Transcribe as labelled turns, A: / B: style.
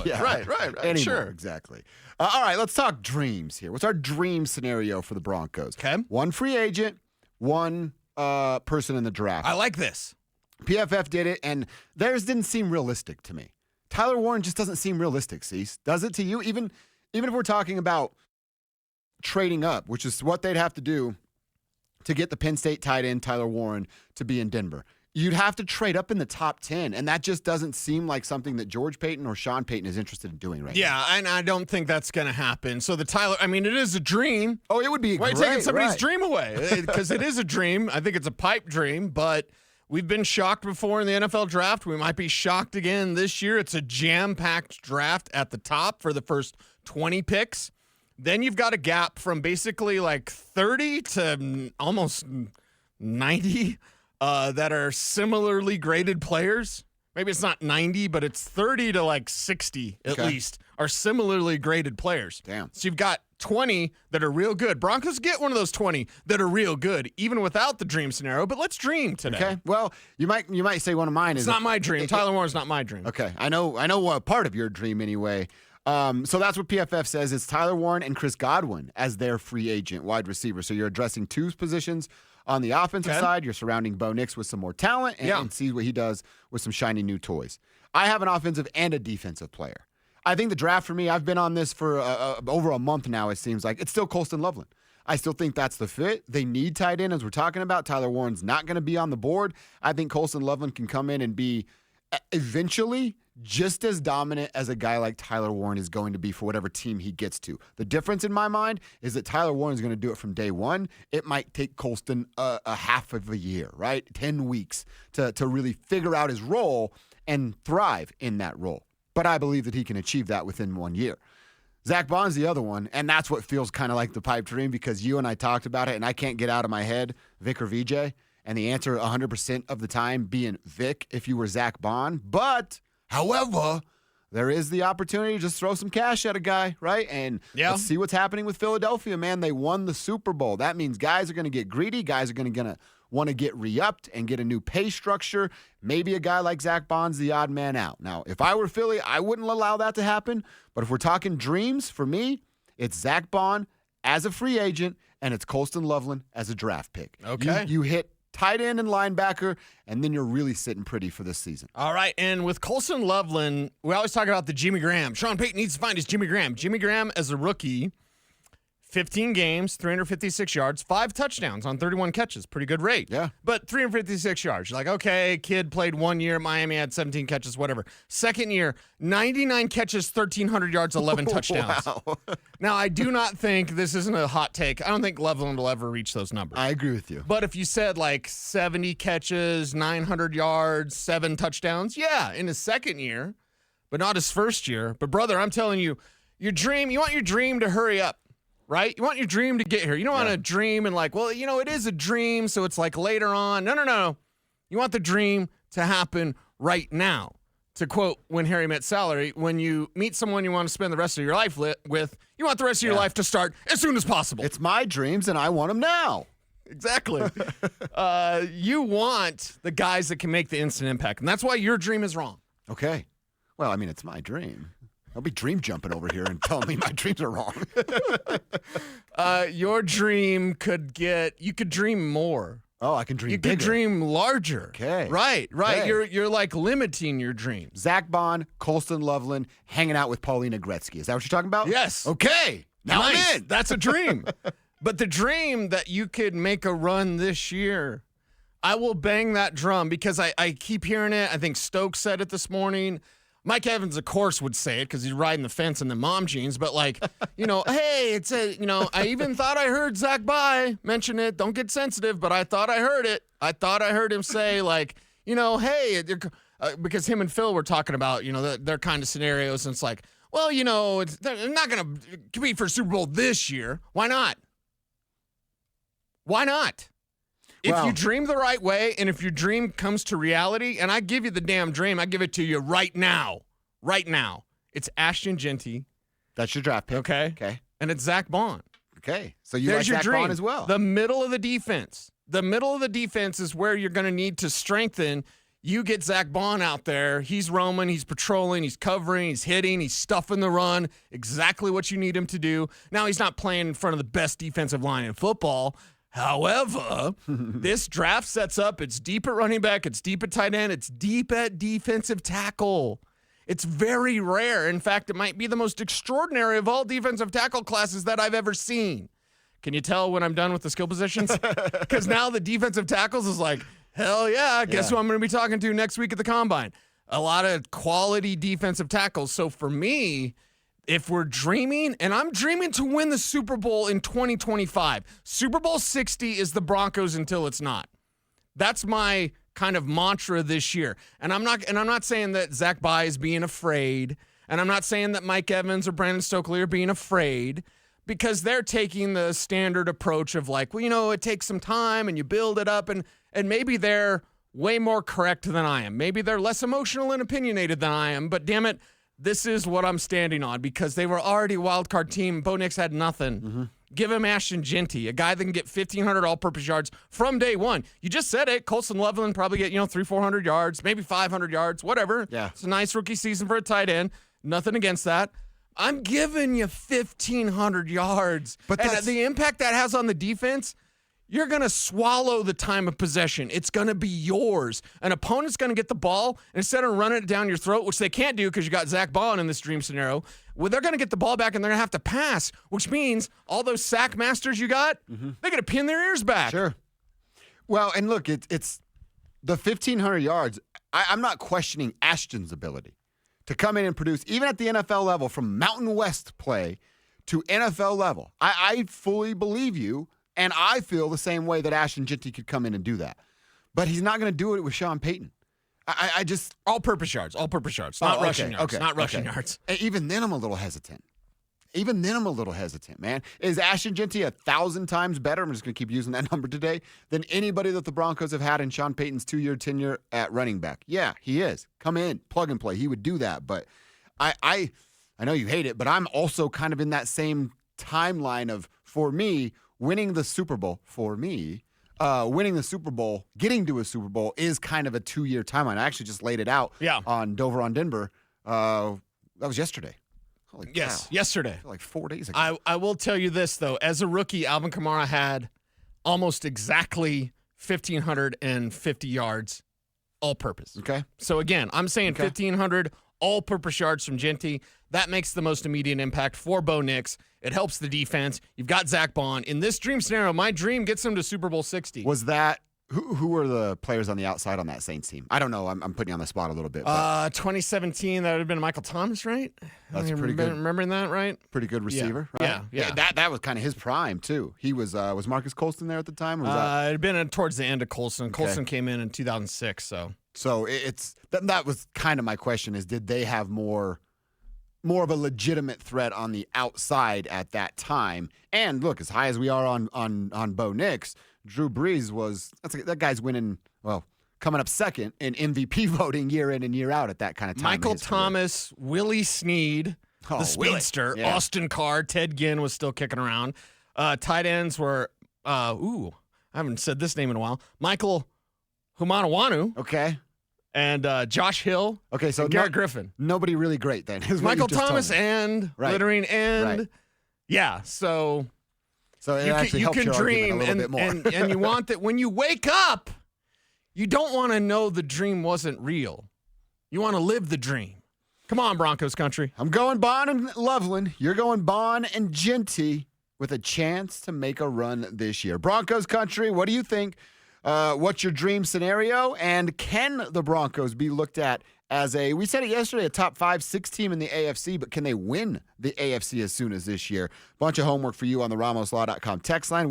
A: it.
B: Yeah.
A: Right.
B: Anymore,
A: Sure.
B: exactly. All right, let's talk dreams here. What's our dream scenario for the Broncos?
A: Okay.
B: One free agent, one person in the draft.
A: I like this.
B: PFF did it, and theirs didn't seem realistic to me. Tyler Warren just doesn't seem realistic, Cease. Does it to you? Even if we're talking about trading up, which is what they'd have to do to get the Penn State tight end Tyler Warren to be in Denver. You'd have to trade up in the top 10, and that just doesn't seem like something that George Payton or Sean Payton is interested in doing right now.
A: Yeah, and I don't think that's going to happen. So it is a dream.
B: Oh, it would be
A: Why are
B: great.
A: you taking somebody's
B: right.
A: dream away? Because it is a dream. I think it's a pipe dream, but we've been shocked before in the NFL draft. We might be shocked again this year. It's a jam-packed draft at the top for the first 20 picks. Then you've got a gap from basically like 30 to almost 90 that are similarly graded players. Maybe it's not 90, but it's 30 to like 60 at least are similarly graded players.
B: Damn.
A: So you've got 20 that are real good. Broncos get one of those 20 that are real good, even without the dream scenario. But let's dream today.
B: Okay. Well, you might say one of mine
A: It's
B: is
A: not my dream. Tyler Warren's not my dream.
B: Okay. I know what part of your dream anyway. So that's what PFF says. It's Tyler Warren and Chris Godwin as their free agent wide receiver. So you're addressing two positions on the offensive side. You're surrounding Bo Nix with some more talent and see what he does with some shiny new toys. I have an offensive and a defensive player. I think the draft for me, I've been on this for over a month now, it seems like. It's still Colston Loveland. I still think that's the fit. They need tight end, as we're talking about. Tyler Warren's not going to be on the board. I think Colston Loveland can come in and be eventually just as dominant as a guy like Tyler Warren is going to be for whatever team he gets to. The difference in my mind is that Tyler Warren is going to do it from day one. It might take Colston a half of a year, right? 10 weeks to really figure out his role and thrive in that role. But I believe that he can achieve that within 1 year. Zack Baun's the other one, and that's what feels kind of like the pipe dream because you and I talked about it, and I can't get out of my head Vic or VJ, and the answer 100% of the time being Vic if you were Zack Baun. But, however, there is the opportunity to just throw some cash at a guy, right? And let's see what's happening with Philadelphia, man. They won the Super Bowl. That means guys are going to get greedy. Guys are going to want to get re-upped and get a new pay structure. Maybe a guy like Zack Baun's the odd man out. Now, if I were Philly, I wouldn't allow that to happen. But if we're talking dreams, for me, it's Zack Baun as a free agent and it's Colston Loveland as a draft pick.
A: Okay.
B: You hit tight end and linebacker, and then you're really sitting pretty for this season.
A: All right, and with Colston Loveland, we always talk about the Jimmy Graham. Sean Payton needs to find his Jimmy Graham. Jimmy Graham as a rookie, 15 games, 356 yards, 5 touchdowns on 31 catches. Pretty good rate.
B: Yeah.
A: But 356 yards. You're like, okay, kid played 1 year at Miami, had 17 catches, whatever. Second year, 99 catches, 1,300 yards, 11 touchdowns.
B: Wow.
A: Now, I do not think, this isn't a hot take, I don't think Loveland will ever reach those numbers.
B: I agree with you.
A: But if you said like 70 catches, 900 yards, 7 touchdowns, yeah, in his second year, but not his first year. But brother, I'm telling you, you want your dream to hurry up, right? You want your dream to get here. You don't want to dream and like, well, it is a dream, so it's like later on. No. You want the dream to happen right now. To quote When Harry Met Sally, when you meet someone you want to spend the rest of your life with, you want the rest of your life to start as soon as possible.
B: It's my dreams, and I want them now.
A: Exactly. You want the guys that can make the instant impact, and that's why your dream is wrong.
B: Okay. Well, I mean, it's my dream. I'll be dream jumping over here and telling me my dreams are wrong.
A: Your dream you could dream more.
B: Oh, I can dream bigger.
A: You could dream larger.
B: Okay.
A: Right.
B: Okay.
A: You're like limiting your dreams.
B: Zack Baun, Colston Loveland, hanging out with Paulina Gretzky. Is that what you're talking about?
A: Yes.
B: Okay. Now
A: Nice.
B: I'm in.
A: That's a dream. But the dream that you could make a run this year, I will bang that drum because I keep hearing it. I think Stokes said it this morning. Mike Evans, of course, would say it because he's riding the fence in the mom jeans. But hey, it's I even thought I heard Zach Baun mention it. Don't get sensitive, but I thought I heard it. I thought I heard him say hey, because him and Phil were talking about, their kind of scenarios. And it's like, well, they're not going to compete for Super Bowl this year. Why not? Why not? If you dream the right way and if your dream comes to reality, and I give you the damn dream, I give it to you right now. Right now. It's Ashton Jeanty.
B: That's your draft pick.
A: Okay. And it's Zack Baun.
B: Okay. So you
A: There's
B: like
A: your
B: Zack
A: dream.
B: Baun as well.
A: The middle of the defense. The middle of the defense is where you're going to need to strengthen. You get Zack Baun out there. He's roaming, he's patrolling, he's covering, he's hitting, he's stuffing the run. Exactly what you need him to do. Now, he's not playing in front of the best defensive line in football. However, this draft sets up, it's deep at running back, it's deep at tight end, it's deep at defensive tackle. It's very rare. In fact, it might be the most extraordinary of all defensive tackle classes that I've ever seen. Can you tell when I'm done with the skill positions? Because now the defensive tackles is like, hell yeah, guess who I'm going to be talking to next week at the Combine? A lot of quality defensive tackles. So for me, if we're dreaming, and I'm dreaming to win the Super Bowl in 2025, Super Bowl 60 is the Broncos until it's not. That's my kind of mantra this year. And I'm not saying that Zack Baun is being afraid, and I'm not saying that Mike Evans or Brandon Stokely are being afraid, because they're taking the standard approach of like, well, you know, it takes some time and you build it up, and maybe they're way more correct than I am. Maybe they're less emotional and opinionated than I am, but damn it, this is what I'm standing on, because they were already a wild card team. Bo Nix had nothing. Mm-hmm. Give him Ashton Jeanty, a guy that can get 1,500 all-purpose yards from day one. You just said it. Colson Loveland probably get, 300-400 yards, maybe 500 yards, whatever.
B: Yeah.
A: It's a nice rookie season for a tight end. Nothing against that. I'm giving you 1,500 yards. But the impact that has on the defense, you're going to swallow the time of possession. It's going to be yours. An opponent's going to get the ball, and instead of running it down your throat, which they can't do because you got Zack Baun in this dream scenario, well, they're going to get the ball back and they're going to have to pass, which means all those sack masters you got, they're going to pin their ears back.
B: Sure. Well, and look, it's the 1,500 yards. I'm not questioning Ashton's ability to come in and produce, even at the NFL level, from Mountain West play to NFL level. I fully believe you, and I feel the same way that Ashton Jeanty could come in and do that. But he's not going to do it with Sean Payton. I just...
A: All-purpose yards, not rushing yards, not rushing yards.
B: Even then I'm a little hesitant. Man. Is Ashton Jeanty 1,000 times better? I'm just going to keep using that number today, than anybody that the Broncos have had in Sean Payton's 2-year tenure at running back. Yeah, he is. Come in, plug and play. He would do that. But I know you hate it, but I'm also kind of in that same timeline of, for me, winning the Super Bowl, getting to a Super Bowl is kind of a 2-year timeline. I actually just laid it out on Dover on Denver. That was yesterday. Holy cow.
A: Yesterday.
B: Like 4 days ago.
A: I will tell you this, though. As a rookie, Alvin Kamara had almost exactly 1,550 yards all-purpose.
B: Okay.
A: So, again, I'm saying 1,500 all-purpose yards from Jeanty. That makes the most immediate impact for Bo Nix. It helps the defense. You've got Zack Baun. In this dream scenario, my dream gets him to Super Bowl 60.
B: Was that... Who were the players on the outside on that Saints team? I don't know. I'm putting you on the spot a little bit.
A: 2017, that would have been Michael Thomas, right?
B: That's pretty good.
A: Remembering that, right?
B: Pretty good receiver, right?
A: Yeah.
B: That was kind of his prime, too. He was Marcus Colston there at the time? Or was
A: it had been towards the end of Colston. Okay. Colston came in 2006, so.
B: So that was kind of my question is, did they have more of a legitimate threat on the outside at that time? And look, as high as we are on Bo Nix, Drew Brees that guy's winning, coming up second in MVP voting year in and year out at that kind of time.
A: Michael Thomas, Willie Snead, the speedster, Austin Carr, Ted Ginn was still kicking around. Tight ends were, I haven't said this name in a while, Michael Humanawanu.
B: Okay.
A: And Josh Hill.
B: Okay, so
A: Garrett Griffin.
B: Nobody really great then.
A: Michael Thomas and littering and so you can dream and you want that when you wake up, you don't want to know the dream wasn't real. You want to live the dream. Come on, Broncos country.
B: I'm going Baun and Loveland. You're going Baun and Jeanty with a chance to make a run this year. Broncos country, what do you think? What's your dream scenario? And can the Broncos be looked at as we said it yesterday, a top 5-6 team in the AFC, but can they win the AFC as soon as this year? Bunch of homework for you on the RamosLaw.com text line.